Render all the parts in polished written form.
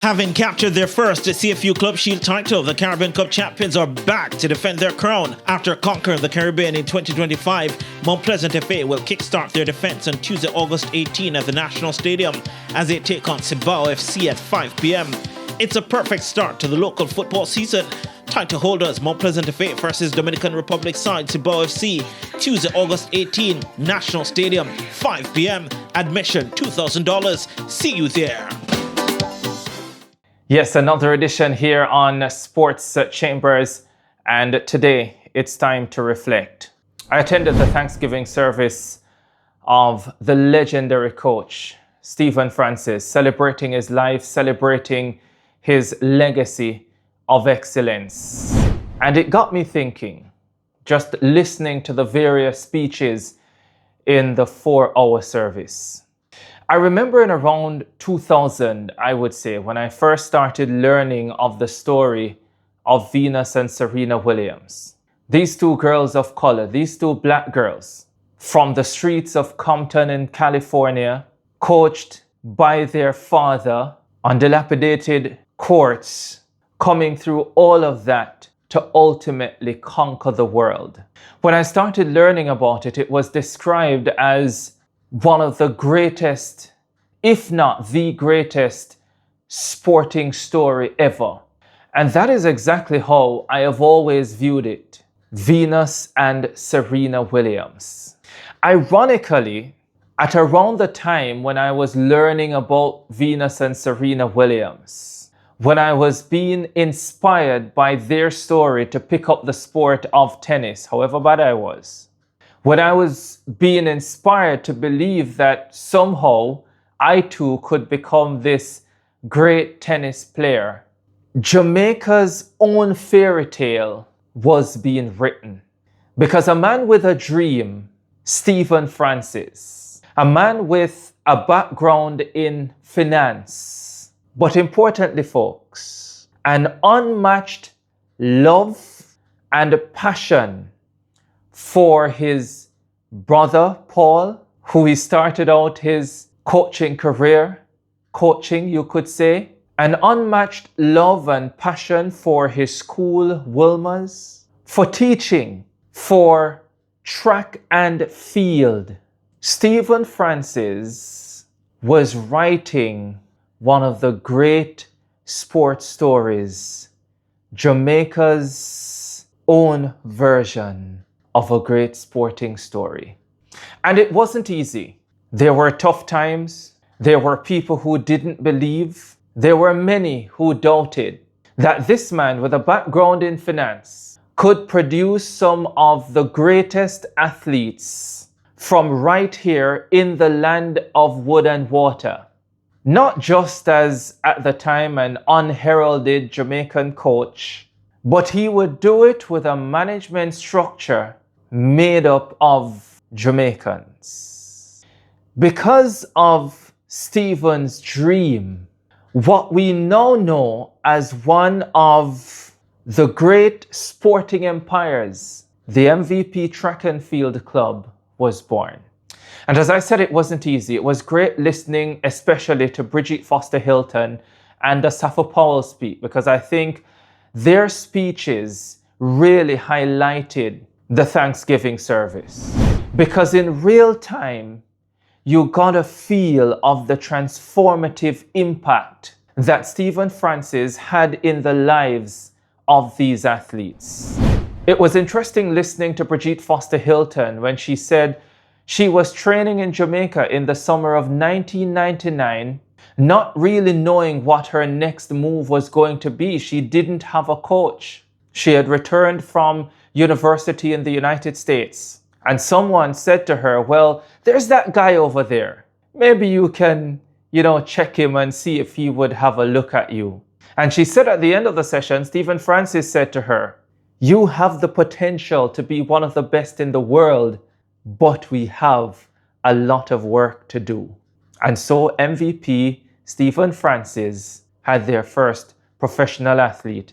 Having captured their first CFU Club Shield title, the Caribbean Cup champions are back to defend their crown. After conquering the Caribbean in 2025, Mount Pleasant FA will kickstart their defence on Tuesday, August 18 at the National Stadium as they take on Cibao FC at 5 p.m. It's a perfect start to the local football season. Title holders Mount Pleasant FA versus Dominican Republic side Cibao FC, Tuesday, August 18, National Stadium, 5 p.m. Admission $2,000. See you there. Yes, another edition here on Sports Chambers, and today it's time to reflect. I attended the Thanksgiving service of the legendary coach, Stephen Francis, celebrating his life, celebrating his legacy of excellence. And it got me thinking, just listening to the various speeches in the 4-hour service. I remember in around 2000, I would say, when I first started learning of the story of Venus and Serena Williams. These two girls of color, these two black girls from the streets of Compton in California, coached by their father on dilapidated courts, coming through all of that to ultimately conquer the world. When I started learning about it, it was described as one of the greatest, if not the greatest, sporting story ever. And that is exactly how I have always viewed it. Venus and Serena Williams. Ironically, at around the time when I was learning about Venus and Serena Williams, when I was being inspired by their story to pick up the sport of tennis, however bad I was, when I was being inspired to believe that somehow I too could become this great tennis player, Jamaica's own fairy tale was being written. Because a man with a dream, Stephen Francis, a man with a background in finance, but importantly, folks, an unmatched love and passion for his brother, Paul, who he started out his coaching career, you could say, an unmatched love and passion for his school, Wilma's, for teaching, for track and field. Stephen Francis was writing one of the great sports stories, Jamaica's own version of a great sporting story. And it wasn't easy. There were tough times. There were people who didn't believe. There were many who doubted that this man with a background in finance could produce some of the greatest athletes from right here in the land of wood and water. Not just as at the time an unheralded Jamaican coach, but he would do it with a management structure made up of Jamaicans. Because of Stephen's dream, what we now know as one of the great sporting empires, the MVP Track and Field Club, was born. And as I said, it wasn't easy. It was great listening, especially to Bridget Foster Hilton and Asafo Powell speak, because I think their speeches really highlighted the Thanksgiving service. Because in real time, you got a feel of the transformative impact that Stephen Francis had in the lives of these athletes. It was interesting listening to Bridget Foster Hilton when she said she was training in Jamaica in the summer of 1999, not really knowing what her next move was going to be. She didn't have a coach. She had returned from university in the United States, and someone said to her, well, there's that guy over there. Maybe you can, check him and see if he would have a look at you. And she said at the end of the session, Stephen Francis said to her, you have the potential to be one of the best in the world, but we have a lot of work to do. And so MVP Stephen Francis had their first professional athlete,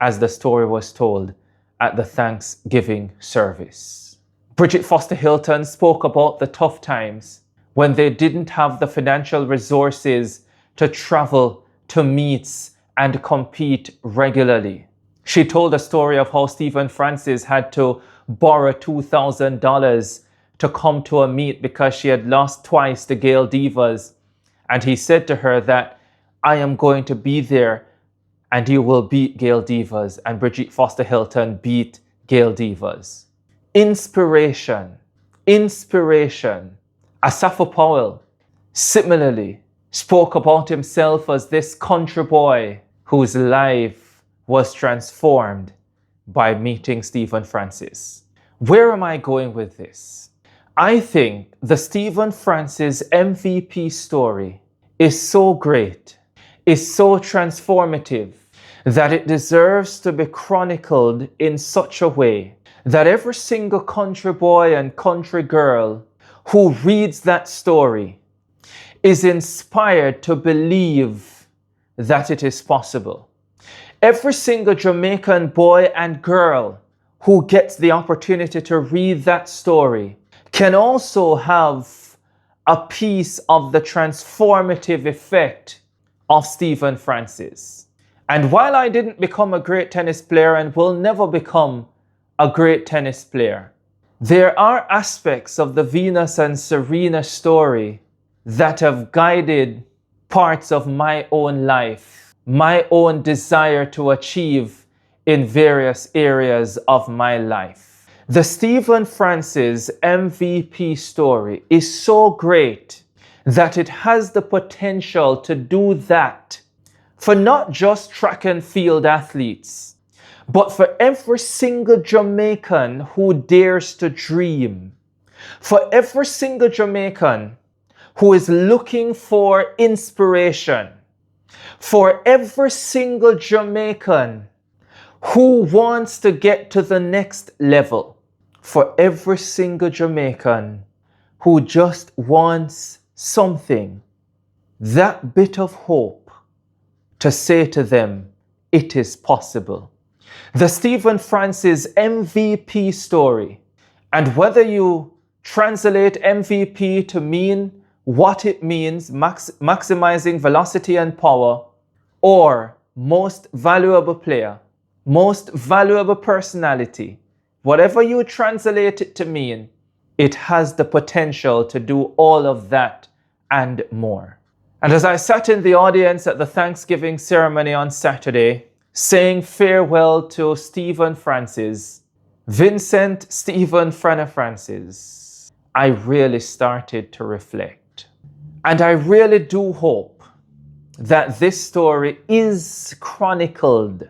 as the story was told at the Thanksgiving service. Bridget Foster Hilton spoke about the tough times when they didn't have the financial resources to travel to meets and compete regularly. She told a story of how Stephen Francis had to borrow $2,000 to come to a meet because she had lost twice to Gail Divas. And he said to her that, I am going to be there and you will beat Gail Divas. And Brigitte Foster Hilton beat Gail Divas. Inspiration. Asaph Powell similarly spoke about himself as this country boy whose life was transformed by meeting Stephen Francis. Where am I going with this? I think the Stephen Francis MVP story is so great, is so transformative, that it deserves to be chronicled in such a way that every single country boy and country girl who reads that story is inspired to believe that it is possible. Every single Jamaican boy and girl who gets the opportunity to read that story can also have a piece of the transformative effect of Stephen Francis. And while I didn't become a great tennis player and will never become a great tennis player, there are aspects of the Venus and Serena story that have guided parts of my own life, my own desire to achieve in various areas of my life. The Stephen Francis MVP story is so great that it has the potential to do that for not just track and field athletes, but for every single Jamaican who dares to dream, for every single Jamaican who is looking for inspiration, for every single Jamaican who wants to get to the next level, for every single Jamaican who just wants something, that bit of hope to say to them, it is possible. The Stephen Francis MVP story, and whether you translate MVP to mean what it means, maximizing velocity and power, or most valuable player, most valuable personality, whatever you translate it to mean, it has the potential to do all of that and more. And as I sat in the audience at the Thanksgiving ceremony on Saturday, saying farewell to Stephen Francis, Vincent Stephen Frana Francis, I really started to reflect. And I really do hope that this story is chronicled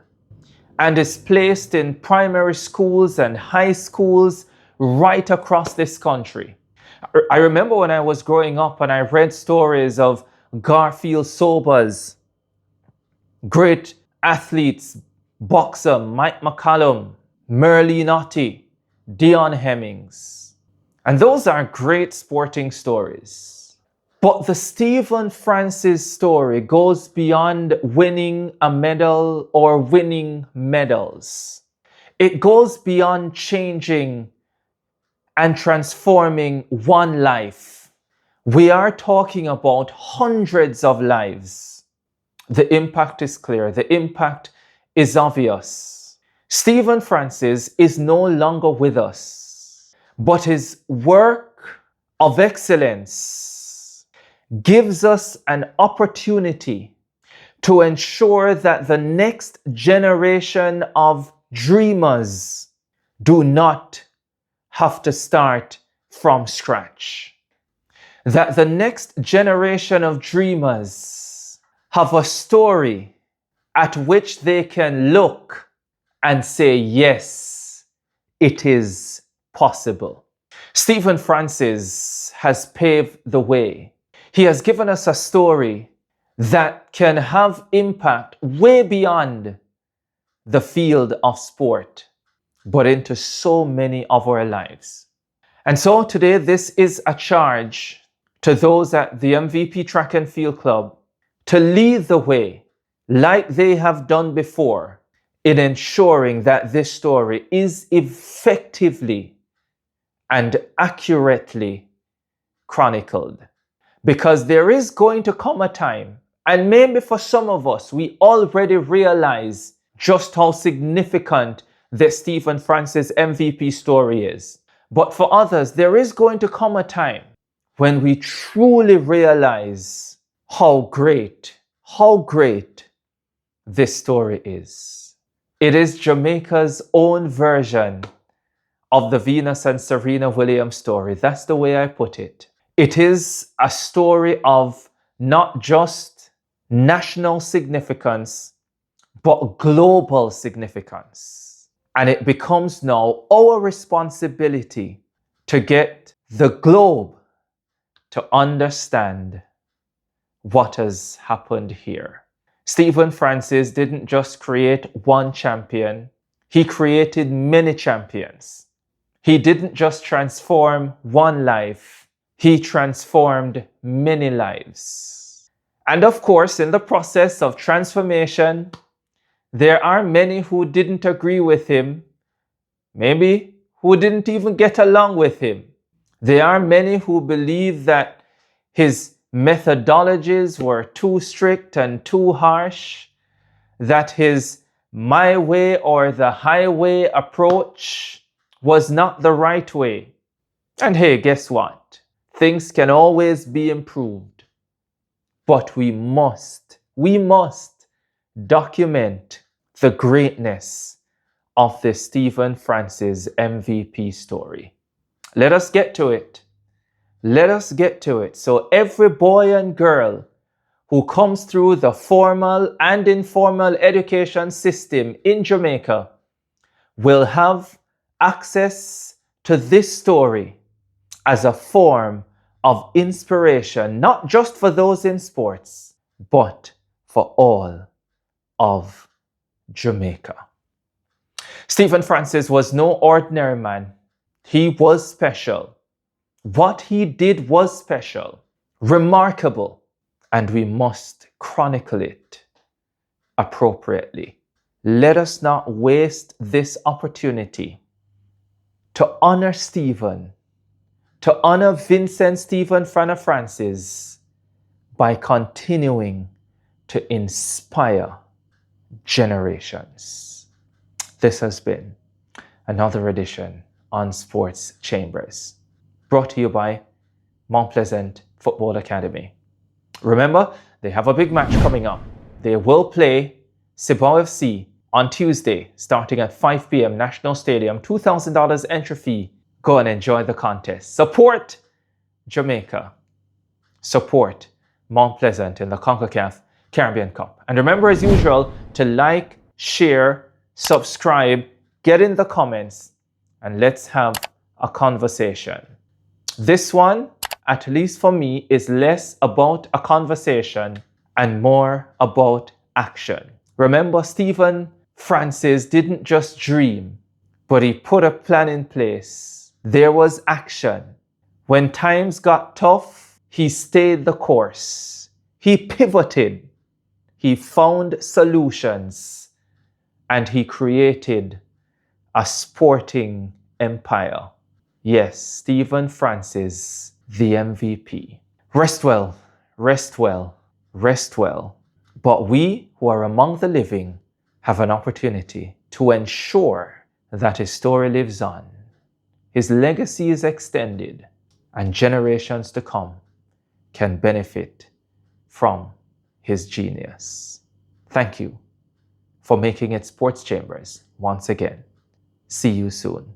and is placed in primary schools and high schools right across this country. I remember when I was growing up and I read stories of Garfield Sobers, great athletes, boxer Mike McCallum, Merlene Ottey, Dion Hemmings. And those are great sporting stories. But the Stephen Francis story goes beyond winning a medal or winning medals. It goes beyond changing and transforming one life. We are talking about hundreds of lives. The impact is clear. The impact is obvious. Stephen Francis is no longer with us, but his work of excellence gives us an opportunity to ensure that the next generation of dreamers do not have to start from scratch. That the next generation of dreamers have a story at which they can look and say, yes, it is possible. Stephen Francis has paved the way. He has given us a story that can have impact way beyond the field of sport, but into so many of our lives. And so today, this is a charge to those at the MVP Track and Field Club to lead the way, like they have done before, in ensuring that this story is effectively and accurately chronicled. Because there is going to come a time, And maybe for some of us, we already realize just how significant the Stephen Francis MVP story is. But for others, there is going to come a time when we truly realize how great this story is. It is Jamaica's own version of the Venus and Serena Williams story. That's the way I put it. It is a story of not just national significance, but global significance. And it becomes now our responsibility to get the globe to understand what has happened here. Stephen Francis didn't just create one champion, he created many champions. He didn't just transform one life, he transformed many lives. And of course, in the process of transformation, there are many who didn't agree with him, maybe who didn't even get along with him. There are many who believe that his methodologies were too strict and too harsh, that his my way or the highway approach was not the right way. And hey, guess what? Things can always be improved. But we must document the greatness of the Stephen Francis MVP story. Let us get to it. Let us get to it. So every boy and girl who comes through the formal and informal education system in Jamaica will have access to this story as a form of inspiration, not just for those in sports, but for all of Jamaica. Stephen Francis was no ordinary man. He was special. What he did was special, remarkable, and we must chronicle it appropriately. Let us not waste this opportunity to honor Stephen, to honor Vincent Stephen Francis by continuing to inspire generations. This has been another edition on Sports Chambers, brought to you by Mount Pleasant Football Academy. Remember, they have a big match coming up. They will play Cibao FC on Tuesday, starting at 5 p.m. National Stadium, $2,000 entry fee. Go and enjoy the contest. Support Jamaica. Support Mount Pleasant in the CONCACAF Caribbean Cup. And remember, as usual, to like, share, subscribe, get in the comments, and let's have a conversation. This one, at least for me, is less about a conversation and more about action. Remember, Stephen Francis didn't just dream, but he put a plan in place. There was action. When times got tough, he stayed the course. He pivoted. He found solutions. And he created a sporting empire. Yes, Stephen Francis, the MVP. Rest well, rest well, rest well. But we who are among the living have an opportunity to ensure that his story lives on, his legacy is extended, and generations to come can benefit from his genius. Thank you for making it Sports Chambers once again. See you soon.